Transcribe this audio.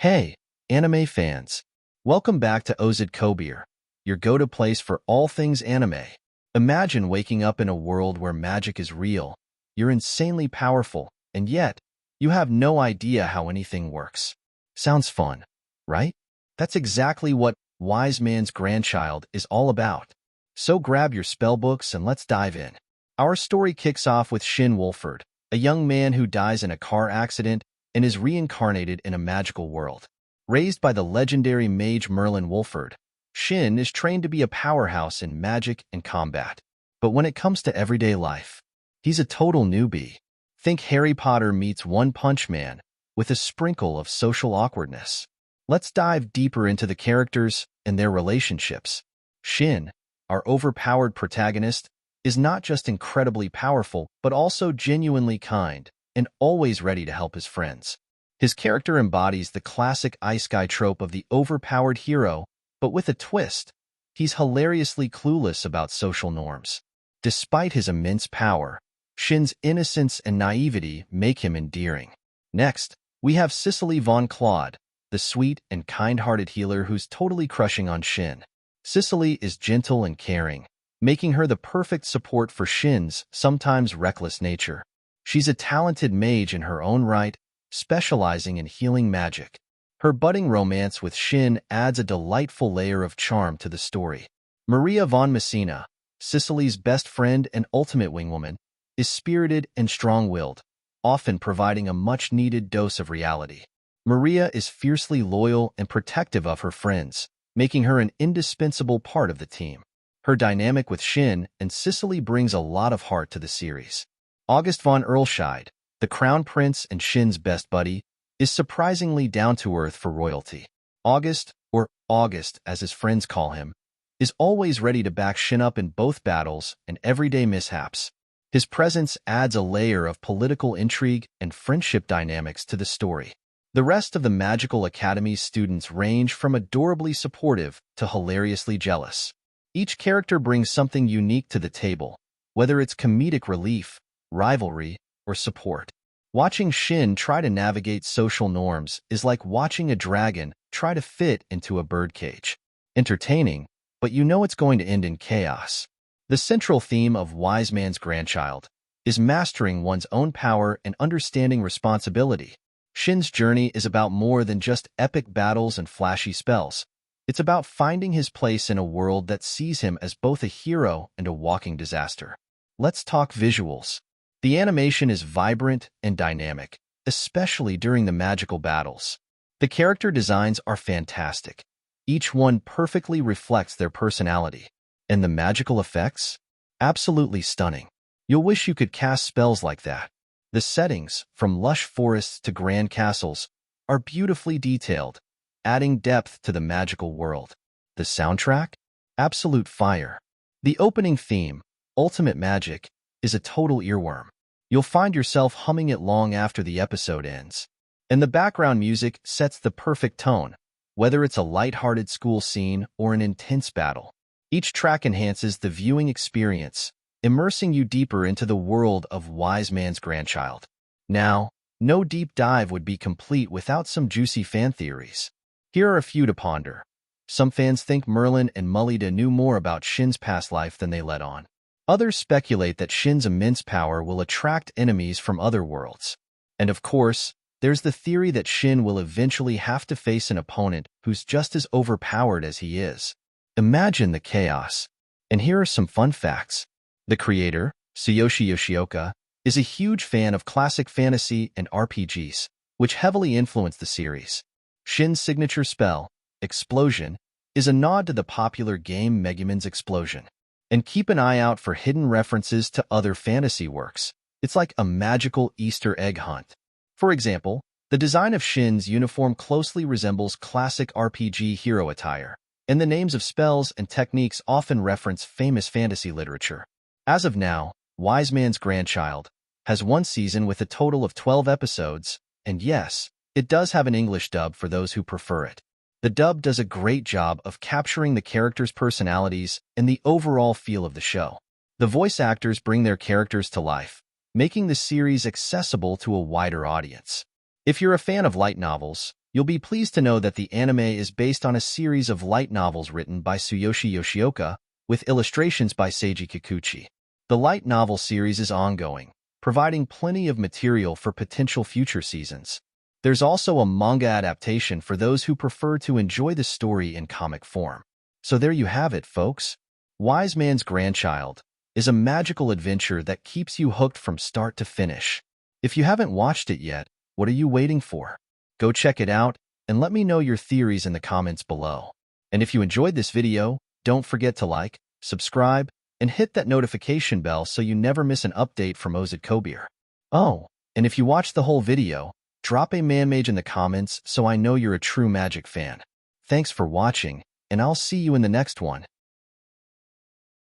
Hey, anime fans. Welcome back to Oazid Kobir, your go-to place for all things anime. Imagine waking up in a world where magic is real, you're insanely powerful, and yet, you have no idea how anything works. Sounds fun, right? That's exactly what Wise Man's Grandchild is all about. So grab your spellbooks and let's dive in. Our story kicks off with Shin Wolford, a young man who dies in a car accident and is reincarnated in a magical world. Raised by the legendary mage Merlin Wolford, Shin is trained to be a powerhouse in magic and combat. But when it comes to everyday life, he's a total newbie. Think Harry Potter meets One Punch Man with a sprinkle of social awkwardness. Let's dive deeper into the characters and their relationships. Shin, our overpowered protagonist, is not just incredibly powerful, but also genuinely kind and always ready to help his friends. His character embodies the classic Isekai trope of the overpowered hero, but with a twist. He's hilariously clueless about social norms. Despite his immense power, Shin's innocence and naivety make him endearing. Next, we have Sicily Von Claude, the sweet and kind-hearted healer who's totally crushing on Shin. Sicily is gentle and caring, making her the perfect support for Shin's sometimes reckless nature. She's a talented mage in her own right, specializing in healing magic. Her budding romance with Shin adds a delightful layer of charm to the story. Maria von Messina, Sicily's best friend and ultimate wingwoman, is spirited and strong-willed, often providing a much-needed dose of reality. Maria is fiercely loyal and protective of her friends, making her an indispensable part of the team. Her dynamic with Shin and Sicily brings a lot of heart to the series. August von Erlscheid, the Crown Prince and Shin's best buddy, is surprisingly down-to-earth for royalty. August, or August as his friends call him, is always ready to back Shin up in both battles and everyday mishaps. His presence adds a layer of political intrigue and friendship dynamics to the story. The rest of the Magical Academy's students range from adorably supportive to hilariously jealous. Each character brings something unique to the table, whether it's comedic relief, rivalry, or support. Watching Shin try to navigate social norms is like watching a dragon try to fit into a birdcage. Entertaining, but you know it's going to end in chaos. The central theme of Wise Man's Grandchild is mastering one's own power and understanding responsibility. Shin's journey is about more than just epic battles and flashy spells. It's about finding his place in a world that sees him as both a hero and a walking disaster. Let's talk visuals. The animation is vibrant and dynamic, especially during the magical battles. The character designs are fantastic. Each one perfectly reflects their personality. And the magical effects? Absolutely stunning. You'll wish you could cast spells like that. The settings, from lush forests to grand castles, are beautifully detailed, adding depth to the magical world. The soundtrack? Absolute fire. The opening theme, Ultimate Magic, is a total earworm. You'll find yourself humming it long after the episode ends. And the background music sets the perfect tone, whether it's a light-hearted school scene or an intense battle. Each track enhances the viewing experience, immersing you deeper into the world of Wise Man's Grandchild. Now, no deep dive would be complete without some juicy fan theories. Here are a few to ponder. Some fans think Merlin and Mullida knew more about Shin's past life than they let on. Others speculate that Shin's immense power will attract enemies from other worlds. And of course, there's the theory that Shin will eventually have to face an opponent who's just as overpowered as he is. Imagine the chaos. And here are some fun facts. The creator, Tsuyoshi Yoshioka, is a huge fan of classic fantasy and RPGs, which heavily influenced the series. Shin's signature spell, Explosion, is a nod to the popular game Megumin's Explosion. And keep an eye out for hidden references to other fantasy works. It's like a magical Easter egg hunt. For example, the design of Shin's uniform closely resembles classic RPG hero attire, and the names of spells and techniques often reference famous fantasy literature. As of now, Wise Man's Grandchild has one season with a total of 12 episodes, and yes, it does have an English dub for those who prefer it. The dub does a great job of capturing the characters' personalities and the overall feel of the show. The voice actors bring their characters to life, making the series accessible to a wider audience. If you're a fan of light novels, You'll be pleased to know that the anime is based on a series of light novels written by Tsuyoshi Yoshioka, with illustrations by Seiji Kikuchi. The light novel series is ongoing, providing plenty of material for potential future seasons. There's also a manga adaptation for those who prefer to enjoy the story in comic form. So there you have it, folks. Wise Man's Grandchild is a magical adventure that keeps you hooked from start to finish. If you haven't watched it yet, what are you waiting for? Go check it out and let me know your theories in the comments below. And if you enjoyed this video, don't forget to like, subscribe, and hit that notification bell so you never miss an update from Oazid Kobir. Oh, and if you watched the whole video, drop a man-mage in the comments so I know you're a true magic fan. Thanks for watching, and I'll see you in the next one.